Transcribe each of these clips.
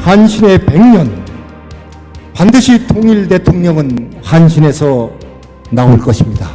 한신의 100년, 반드시 통일 대통령은 한신에서 나올 것입니다.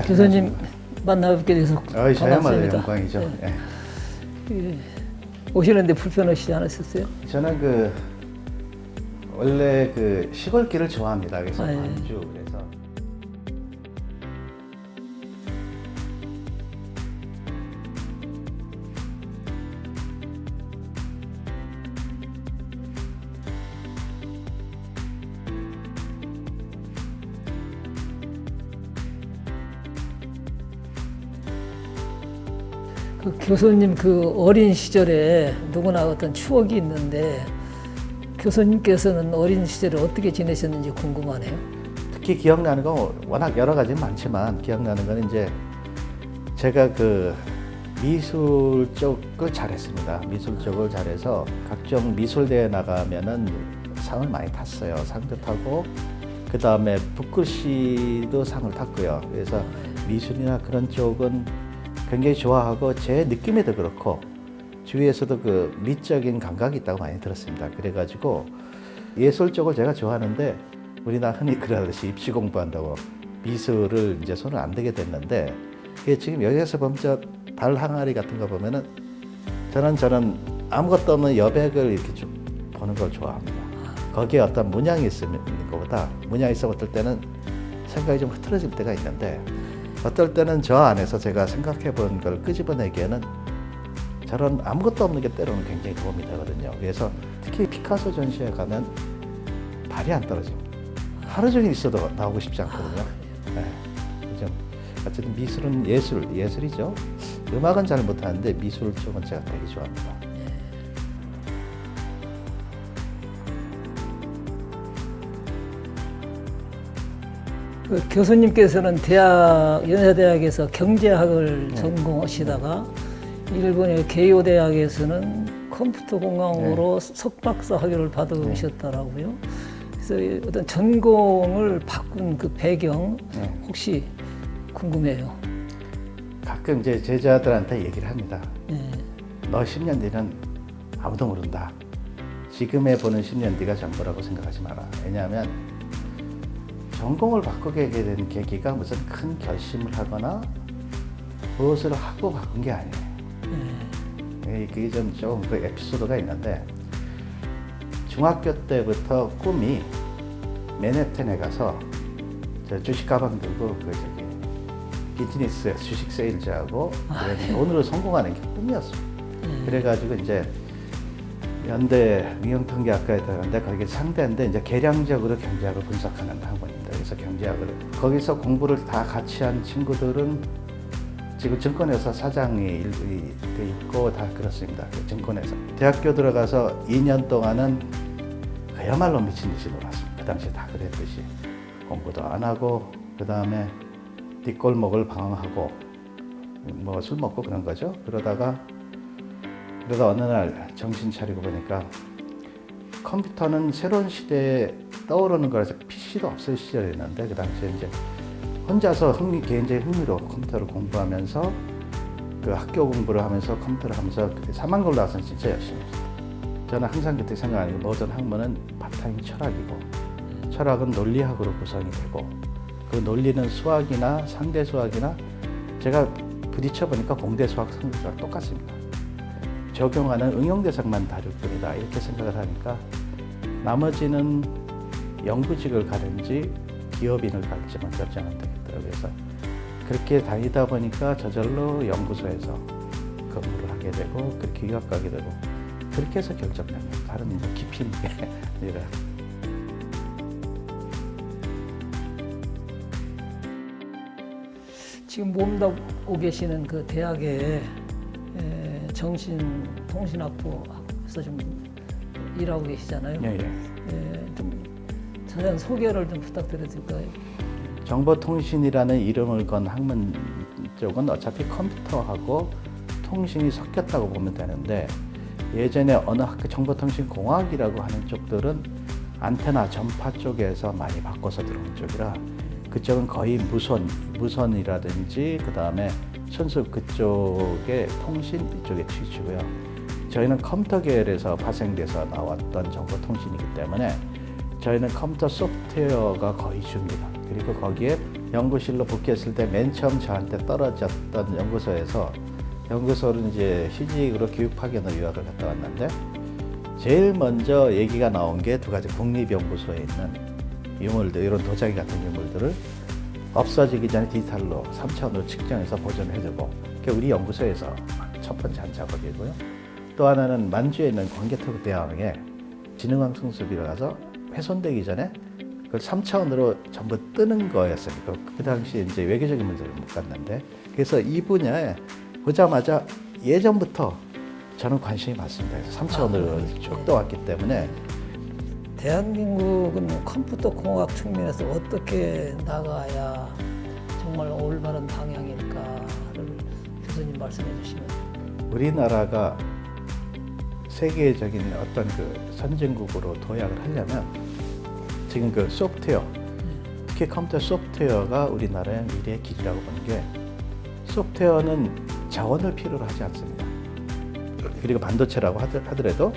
교수님 만나뵙게 돼서 저야말로 반갑습니다. 영광이죠. 네. 예. 오시는데 불편하시지 않으셨어요? 저는 원래 시골길을 좋아합니다. 그래서 예. 광주 그래서 그 교수님 그 어린 시절에 누구나 어떤 추억이 있는데 교수님께서는 어린 시절에 어떻게 지내셨는지 궁금하네요. 특히 기억나는 건 워낙 여러 가지는 많지만 기억나는 건 이제 제가 미술 쪽을 잘했습니다. 미술 쪽을 잘해서 각종 미술대회 나가면은 상을 많이 탔어요. 상도 타고 그 다음에 붓글씨도 상을 탔고요. 그래서 미술이나 그런 쪽은 굉장히 좋아하고 제 느낌에도 그렇고 주위에서도 미적인 감각이 있다고 많이 들었습니다. 그래가지고 예술 쪽을 제가 좋아하는데 우리나라 흔히 그러듯이 입시 공부한다고 미술을 이제 손을 안 대게 됐는데 지금 여기에서 보면 저 달 항아리 같은 거 보면은 저는 아무것도 없는 여백을 이렇게 쭉 보는 걸 좋아합니다. 거기에 어떤 문양이 있는 것보다 문양이 있어 어떨 때는 생각이 좀 흐트러질 때가 있는데 어떨 때는 저 안에서 제가 생각해 본 걸 끄집어내기에는 저런 아무것도 없는 게 때로는 굉장히 도움이 되거든요. 그래서 특히 피카소 전시회 가면 발이 안 떨어집니다. 하루 종일 있어도 나오고 싶지 않거든요. 네. 어쨌든 미술은 예술이죠. 음악은 잘 못하는데 미술 쪽은 제가 되게 좋아합니다. 그 교수님께서는 연세대학에서 경제학을 전공하시다가 일본의 게이오 대학에서는 컴퓨터 공학으로 석박사 학위를 받으셨더라고요. 그래서 어떤 전공을 바꾼 그 배경 혹시 궁금해요. 가끔 이제 제자들한테 얘기를 합니다. 네. 너 10년 뒤는 아무도 모른다. 지금에 보는 10년 뒤가 전부라고 생각하지 마라. 왜냐하면 전공을 바꾸게 된 계기가 무슨 큰 결심을 하거나 무엇을 하고 바꾼 게 아니에요. 그게 좀 에피소드가 있는데 중학교 때부터 꿈이 맨해튼에 가서 주식 가방 들고 비즈니스 주식 세일즈하고 돈으로 성공하는 게 꿈이었어요. 그래가지고 이제 연대 민영통계학과에 들어갔는데 거기 상대인데 이제 계량적으로 경제학을 분석하는 학원입니다. 그래서 경제학을 거기서 공부를 다 같이 한 친구들은 지금 증권회사 사장이 돼 있고 다 그렇습니다. 증권회사 대학교 들어가서 2년 동안은 그야말로 미친 듯이 놀았습니다. 그 당시에 다 그랬듯이 공부도 안 하고 그 다음에 뒷골목을 방황하고 뭐 술 먹고 그런 거죠. 그러다 어느 날 정신 차리고 보니까 컴퓨터는 새로운 시대에 떠오르는 거라서 PC도 없을 시절이었는데 그 당시에 이제 혼자서 개인적인 흥미로 컴퓨터를 공부하면서 학교 공부를 하면서 컴퓨터를 하면서 3학년 나와서는 진짜 열심히 했어요. 저는 항상 그때 생각하는 게 모든 학문은 바탕이 철학이고 철학은 논리학으로 구성이 되고 그 논리는 수학이나 상대 수학이나 제가 부딪혀 보니까 공대 수학, 상대 수학 똑같습니다. 적용하는 응용 대상만 다를 뿐이다 이렇게 생각을 하니까 나머지는 연구직을 가든지 기업인을 갈지만 결정하면 되겠더라고요. 그래서 그렇게 다니다 보니까 저절로 연구소에서 근무를 하게 되고 그렇게 유학 가게 되고 그렇게 해서 결정됩니다. 다른 깊이 있는 게 아니라. 지금 몸담고 계시는 그 대학에 정신통신학부에서 좀 일하고 계시잖아요. 예, 예. 좀 자세한 소개를 좀 부탁드려도 될까요? 정보통신이라는 이름을 건 학문 쪽은 어차피 컴퓨터하고 통신이 섞였다고 보면 되는데, 예전에 어느 학교 정보통신공학이라고 하는 쪽들은 안테나 전파 쪽에서 많이 바꿔서 들어온 쪽이라 그쪽은 거의 무선이라든지 그 다음에 순수 그쪽의 통신 이쪽에 취지고요. 저희는 컴퓨터 계열에서 파생돼서 나왔던 정보통신이기 때문에 저희는 컴퓨터 소프트웨어가 거의 주입니다. 그리고 거기에 연구실로 복귀했을 때 맨 처음 저한테 떨어졌던 연구소를 이제 휴직으로 교육 파견으로 유학을 갔다 왔는데, 제일 먼저 얘기가 나온 게 두 가지. 국립연구소에 있는 유물들, 이런 도자기 같은 유물들을 없어지기 전에 디지털로 3차원으로 측정해서 보존해두고, 그게 우리 연구소에서 첫 번째 한 작업이고요. 또 하나는 만주에 있는 광개토대왕에 지능왕 수비를 가서 훼손되기 전에 그걸 3차원으로 전부 뜨는 거였어요. 그 당시 이제 외교적인 문제를 못 갔는데, 그래서 이 분야에 보자마자 예전부터 저는 관심이 많습니다. 그래서 3차원으로 쭉 떠왔기 때문에. 대한민국은 컴퓨터 공학 측면에서 어떻게 나가야 정말 올바른 방향일까를 교수님 말씀해 주시면. 우리나라가 세계적인 어떤 그 선진국으로 도약을 하려면 지금 그 소프트웨어, 특히 컴퓨터 소프트웨어가 우리나라의 미래의 길이라고 보는 게, 소프트웨어는 자원을 필요로 하지 않습니다. 그리고 반도체라고 하더라도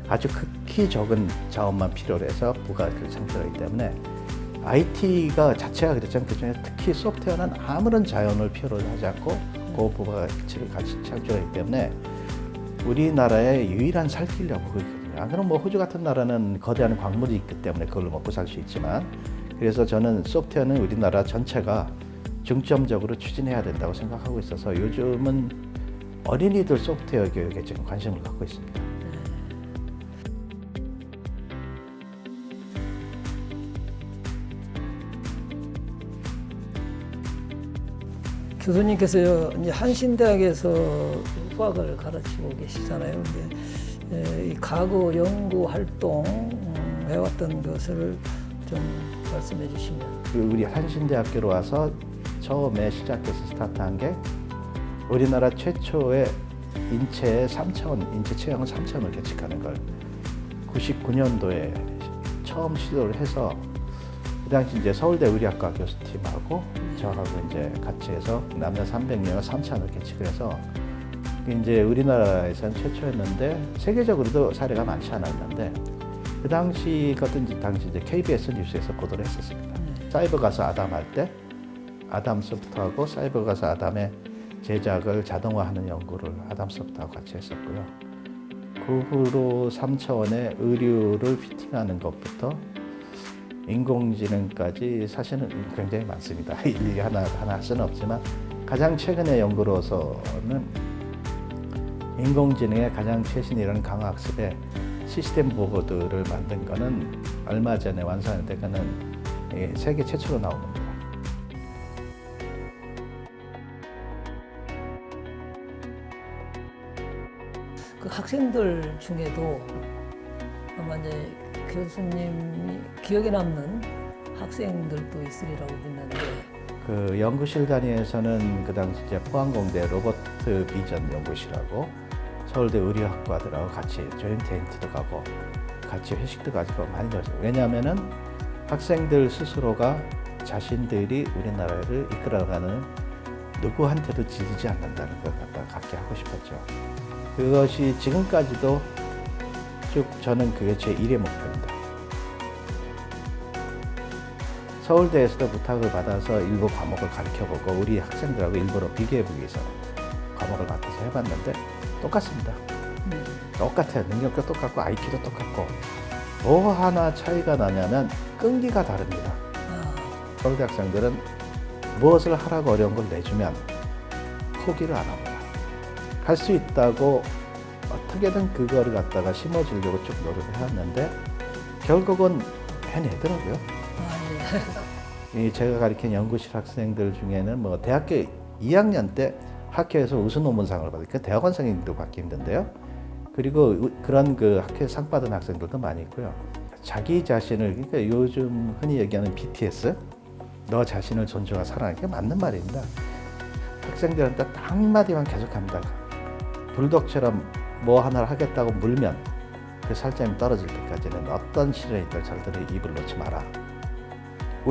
아주 극히 적은 자원만 필요로 해서 부가가치를 창출하기 때문에 IT가 자체가 그렇지만 그중에 특히 소프트웨어는 아무런 자원을 필요로 하지 않고 고부가가치를 같이 창출하기 때문에 우리나라의 유일한 살 길이라고 보고 있거든요. 안 그러면 뭐 호주 같은 나라는 거대한 광물이 있기 때문에 그걸로 먹고 살 수 있지만, 그래서 저는 소프트웨어는 우리나라 전체가 중점적으로 추진해야 된다고 생각하고 있어서 요즘은 어린이들 소프트웨어 교육에 지금 관심을 갖고 있습니다. 교수님께서 이제 한신대학에서 수학을 가르치고 계시잖아요. 근데 이 과거 연구 활동 해왔던 것을 좀 말씀해 주시면. 우리 한신대학교로 와서 처음에 시작해서 스타트한 게 우리나라 최초의 인체 체형을 3차원을 계측하는 걸 99년도에 처음 시도를 해서, 그 당시 이제 서울대 의료학과 교수팀하고 저하고 이제 같이 해서 남녀 300명을 3차원을 계측을 해서, 이제 우리나라에서는 최초였는데 세계적으로도 사례가 많지 않았는데, 그 당시 이제 KBS 뉴스에서 보도를 했었습니다. 사이버 가수 아담 할 때 아담 소프트하고 사이버 가수 아담의 제작을 자동화하는 연구를 아담 소프트하고 같이 했었고요. 그 후로 3차원의 의류를 피팅하는 것부터 인공지능까지 사실은 굉장히 많습니다. 일일이 하나 할 수는 없지만, 가장 최근의 연구로서는 인공지능의 가장 최신이라는 강화학습의 시스템 보고들을 만든 거는 얼마 전에 완성했는데, 그는 세계 최초로 나온 겁니다. 그 학생들 중에도 아마 이제 교수님이 기억에 남는 학생들도 있으리라고 믿는데, 그 연구실 단위에서는 그 당시 이제 포항공대 로버트 비전 연구실하고 서울대 의료학과들하고 같이 조인트 엔티도 가고 같이 회식도 가지고 많이 놀았어요. 왜냐하면은 학생들 스스로가 자신들이 우리나라를 이끌어가는 누구한테도 지지 않는다는 걸 갖게 하고 싶었죠. 그것이 지금까지도 쭉 저는 그게 제 1의 목표입니다. 서울대에서도 부탁을 받아서 일부 과목을 가르쳐보고 우리 학생들하고 일부러 비교해보기 위해서 과목을 맡아서 해봤는데 똑같습니다. 똑같아요. 능력도 똑같고 IQ도 똑같고, 뭐 하나 차이가 나냐면 끈기가 다릅니다. 서울대 학생들은 무엇을 하라고 어려운 걸 내주면 포기를 안 합니다. 할 수 있다고 어떻게든 그거를 갖다가 심어주려고 쭉 노력을 해왔는데 결국은 해내더라고요. 이 제가 가르친 연구실 학생들 중에는 뭐 대학교 2학년 때 학교에서 우수 논문상을 받으니까 대학원생도 받기 힘든데요. 그리고 그런 그 학교에 상 받은 학생들도 많이 있고요. 자기 자신을, 그러니까 요즘 흔히 얘기하는 BTS, 너 자신을 존중하고 사랑하는 게 맞는 말입니다. 학생들한테 딱 한마디만 계속합니다. 불독처럼 뭐 하나를 하겠다고 물면 그 살점이 떨어질 때까지는 어떤 시련이 있든 절대로 입을 놓지 마라.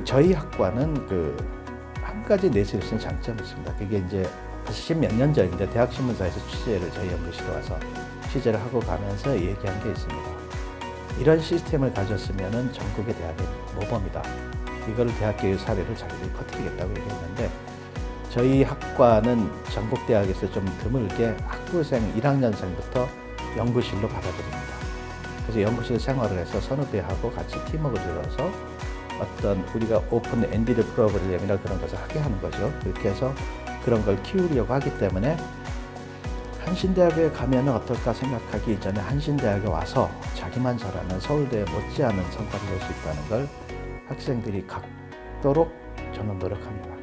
저희 학과는 그 한 가지 내세울 수 있는 장점이 있습니다. 그게 이제 10몇 년 전인데 대학신문사에서 취재를 저희 연구실에 와서 취재를 하고 가면서 얘기한 게 있습니다. 이런 시스템을 가졌으면은 전국의 대학의 모범이다. 이걸 대학교의 사례를 자기들이 퍼뜨리겠다고 얘기했는데 저희 학과는 전국대학에서 좀 드물게 학부생 1학년생부터 연구실로 받아들입니다. 그래서 연구실 생활을 해서 선후 대하고 같이 팀워크를 이뤄서 어떤 우리가 오픈 엔디드 프로그램이나 그런 것을 하게 하는 거죠. 그렇게 해서 그런 걸 키우려고 하기 때문에 한신대학에 가면 어떨까 생각하기 이전에 한신대학에 와서 자기만 잘하는 서울대에 못지않은 성과를 낼 수 있다는 걸 학생들이 갖도록 저는 노력합니다.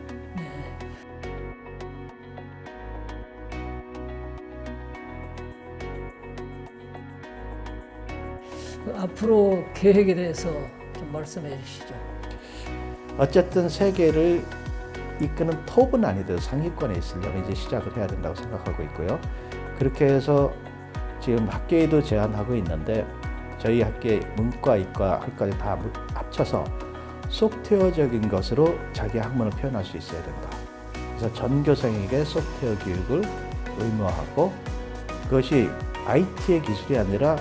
앞으로 계획에 대해서 좀 말씀해 주시죠. 어쨌든 세계를 이끄는 톱은 아니더라도 상위권에 있으려면 이제 시작을 해야 된다고 생각하고 있고요. 그렇게 해서 지금 학계에도 제안하고 있는데 저희 학계 문과, 이과, 학과를 다 합쳐서 소프트웨어적인 것으로 자기 학문을 표현할 수 있어야 된다. 그래서 전교생에게 소프트웨어 교육을 의무화하고 그것이 IT의 기술이 아니라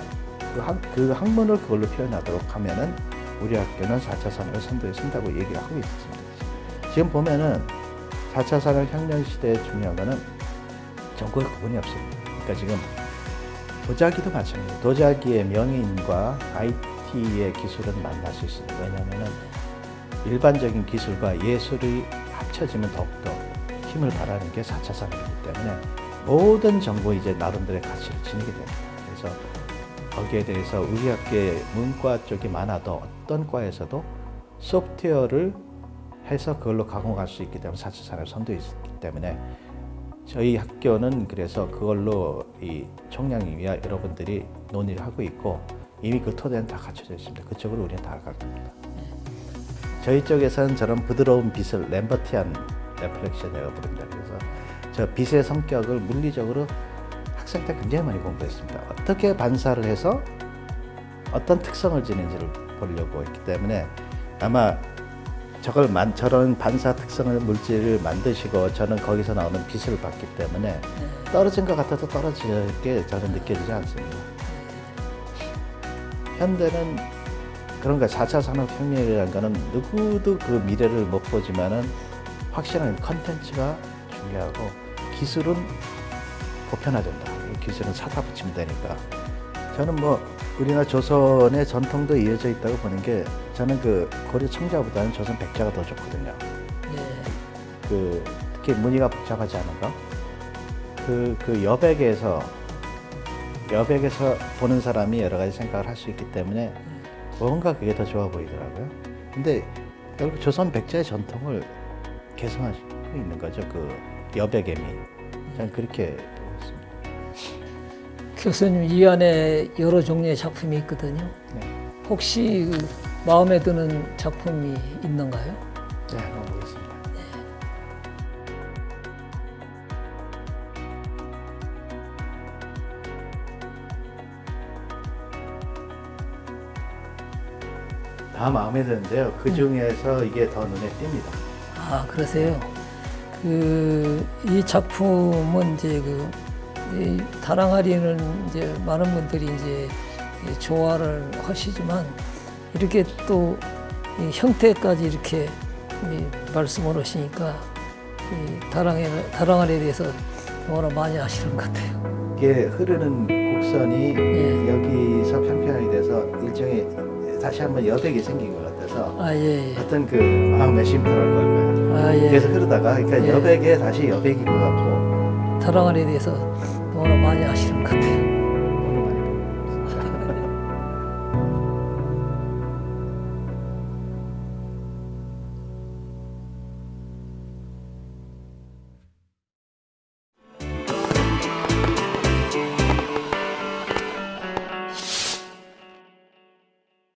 그 학문을 그걸로 표현하도록 하면은 우리 학교는 4차 산업의 선도에 선다고 얘기를 하고 있습니다. 지금 보면은 4차 산업혁명 시대에 중요한 거는 정보의 구분이 없습니다. 그러니까 지금 도자기도 마찬가지예요. 도자기의 명인과 IT의 기술은 만날 수 있습니다. 왜냐하면은 일반적인 기술과 예술이 합쳐지면 더욱더 힘을 발하는 게 4차 산업이기 때문에 모든 정보 이제 나름대로의 가치를 지니게 됩니다. 그래서 거기에 대해서 우리 학교의 문과 쪽이 많아도 어떤 과에서도 소프트웨어를 해서 그걸로 가공할 수 있기 때문에 4차 산업 선도에 있기 때문에 저희 학교는 그래서 그걸로 이 총량님이야 여러분들이 논의를 하고 있고 이미 그 토대는 다 갖춰져 있습니다. 그쪽으로 우리는 다 갈 겁니다. 저희 쪽에서는 저런 부드러운 빛을 램버티안 레플렉션이라고 부릅니다. 그래서 저 빛의 성격을 물리적으로 학생 때 굉장히 많이 공부했습니다. 어떻게 반사를 해서 어떤 특성을 지니지를 보려고 했기 때문에 아마 저런 반사 특성을 물질을 만드시고 저는 거기서 나오는 빛을 봤기 때문에 떨어진 것 같아도 떨어지게 저는 느껴지지 않습니다. 현대는 그런 거 4차 산업혁명이라는 거는 누구도 그 미래를 못 보지만은 확실한 컨텐츠가 중요하고 기술은 보편화된다. 기술은 사다 붙이면 되니까. 저는 뭐 우리나라 조선의 전통도 이어져 있다고 보는 게 저는 그 고려 청자보다는 조선 백자가 더 좋거든요. 그 특히 무늬가 복잡하지 않은 거. 그 여백에서 보는 사람이 여러 가지 생각을 할 수 있기 때문에 뭔가 그게 더 좋아 보이더라고요. 근데 결국 조선 백자의 전통을 계승하고 있는 거죠. 그 여백의 미. 저는 그렇게 보고 있습니다. 교수님 이 안에 여러 종류의 작품이 있거든요. 네. 혹시 그 마음에 드는 작품이 있는가요? 네, 한번 보겠습니다. 다 마음에 드는데요. 그 중에서 이게 더 눈에 띕니다. 아, 그러세요? 이 작품은 이제 이 다랑아리는 이제 많은 분들이 이제 좋아를 하시지만 이렇게 또 이 형태까지 이렇게 말씀을 하시니까 이 다랑아리에 대해서 너무나 많이 아시는 것 같아요. 이게 흐르는 곡선이 여기서 평평하게 돼서 일종의 다시 한번 여백이 생긴 것 같아서 아, 예. 어떤 그 마음의 쉼터랄 걸까요? 아, 예. 그래서 흐르다가 그러니까 예. 여백에 다시 여백인 것 같고 다랑아리에 대해서 너무나 많이 아시는 것 같아요.